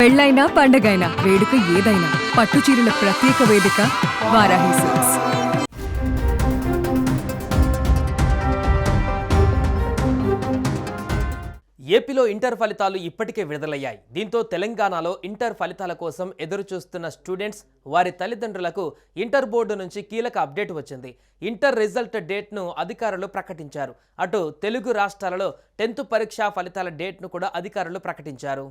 పెళ్ళైనా పండగైనా వేడుక ఏదైనా పట్టు చీరల ప్రత్యేక వేదిక వారాహి సిల్క్స్. ఏపీలో ఇంటర్ ఫలితాలు ఇప్పటికే విడుదలయ్యాయి. దీంతో తెలంగాణలో ఇంటర్ ఫలితాల కోసం ఎదురు చూస్తున్న స్టూడెంట్స్, వారి తల్లిదండ్రులకు ఇంటర్ బోర్డు నుంచి కీలక అప్డేట్ వచ్చింది. ఇంటర్ రిజల్ట్ డేట్ను అధికారులు ప్రకటించారు. అటు తెలుగు రాష్ట్రాలలో 10th పరీక్ష ఫలితాల డేట్ను కూడా అధికారులు ప్రకటించారు.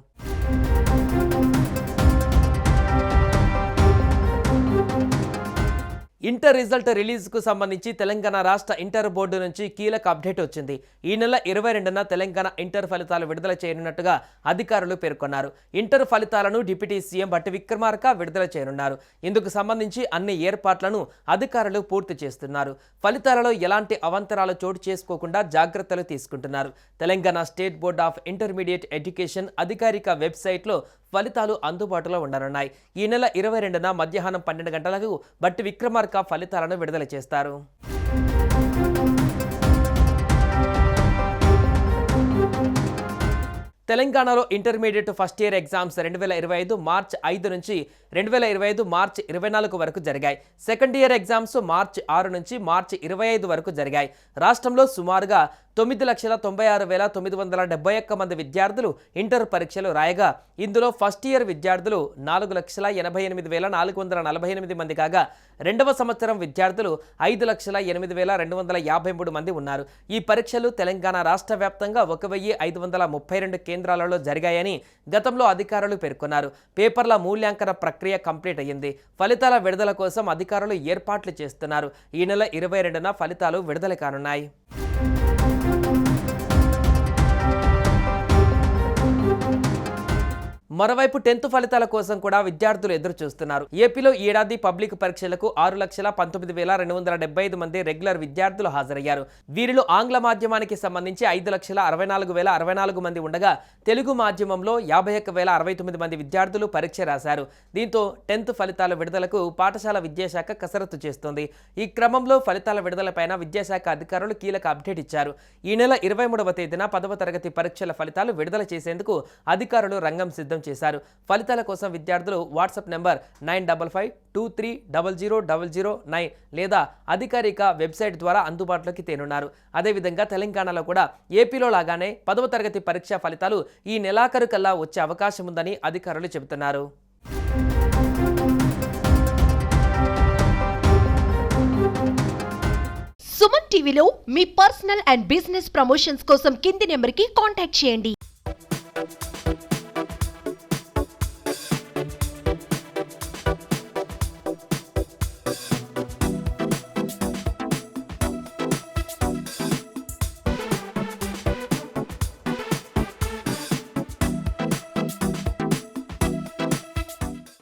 ఇంటర్ రిజల్ట్ రిలీజ్కు సంబంధించి తెలంగాణ రాష్ట్ర ఇంటర్ బోర్డు నుంచి కీలక అప్డేట్ వచ్చింది. ఈ నెల 22న తెలంగాణ ఇంటర్ ఫలితాలు విడుదల చేయనున్నట్టుగా అధికారులు పేర్కొన్నారు. ఇంటర్ ఫలితాలను డిప్యూటీ సీఎం భట్టి విక్రమార్క విడుదల చేయనున్నారు. ఇందుకు సంబంధించి అన్ని ఏర్పాట్లను అధికారులు పూర్తి చేస్తున్నారు. ఫలితాలలో ఎలాంటి అవాంతరాలు చోటు చేసుకోకుండా జాగ్రత్తలు తీసుకుంటున్నారు. Telangana state board of intermediate education అధికారిక వెబ్సైట్లో ఫలితాలు అందుబాటులో ఉండనున్నాయి. ఈ నెల 22న మధ్యాహ్నం 12 గంటలకు భట్టి విక్రమార్క ఫలితాలను విడుదల చేస్తారు. తెలంగాణలో ఇంటర్మీడియట్ ఫస్ట్ ఇయర్ ఎగ్జామ్స్ 2025 మార్చి 5 నుంచి 2025 మార్చి 24 వరకు జరిగాయి. సెకండ్ ఇయర్ ఎగ్జామ్స్ మార్చి 6 నుంచి మార్చి 25 వరకు జరిగాయి. రాష్ట్రంలో సుమారుగా 9,96,971 మంది విద్యార్థులు ఇంటర్ పరీక్షలు రాయగా, ఇందులో ఫస్ట్ ఇయర్ విద్యార్థులు 4,88,448 మంది కాగా, రెండవ సంవత్సరం విద్యార్థులు 5,08,253 మంది ఉన్నారు. ఈ పరీక్షలు తెలంగాణ రాష్ట్ర వ్యాప్తంగా 1,532 కేంద్రాలలో జరిగాయని గతంలో అధికారులు పేర్కొన్నారు. పేపర్ల మూల్యాంకన ప్రక్రియ కంప్లీట్ అయ్యింది. ఫలితాల విడుదల కోసం అధికారులు ఏర్పాట్లు చేస్తున్నారు. ఈ నెల 22న ఫలితాలు విడుదల కానున్నాయి. మరోవైపు 10th ఫలితాల కోసం కూడా విద్యార్థులు ఎదురు చూస్తున్నారు. ఏపీలో ఈ ఏడాది పబ్లిక్ పరీక్షలకు 6,19,275 మంది రెగ్యులర్ విద్యార్థులు హాజరయ్యారు. వీరిలో ఆంగ్ల మాధ్యమానికి సంబంధించి 5,64,064 మంది ఉండగా, తెలుగు మాధ్యమంలో 51,069 మంది విద్యార్థులు పరీక్ష రాశారు. దీంతో 10th ఫలితాల విడుదలకు పాఠశాల విద్యాశాఖ కసరత్తు చేస్తోంది. ఈ క్రమంలో ఫలితాల విడుదలపైన విద్యాశాఖ అధికారులు కీలక అప్డేట్ ఇచ్చారు. ఈ నెల 23వ తేదీన 10వ తరగతి పరీక్షల ఫలితాలు విడుదల చేసేందుకు అధికారులు రంగం సిద్ధం చేశారు. ఫలితాల కోసం విద్యార్థులు వాట్సాప్ నెంబర్ 9552300009 లేదా అధికారిక వెబ్సైట్ ద్వారా అందుబాటులోకి తేనున్నారు. అదేవిధంగా తెలంగాణలో కూడా ఏపీలో లాగానే 10వ తరగతి పరీక్ష ఫలితాలు ఈ నెలాఖరు కల్లా వచ్చే అవకాశం ఉందని అధికారులు చెబుతున్నారు. సుమన్ టీవీలో మీ పర్సనల్ అండ్ బిజినెస్ ప్రమోషన్స్ కోసం కింది నెంబర్కి కాంటాక్ట్ చేయండి.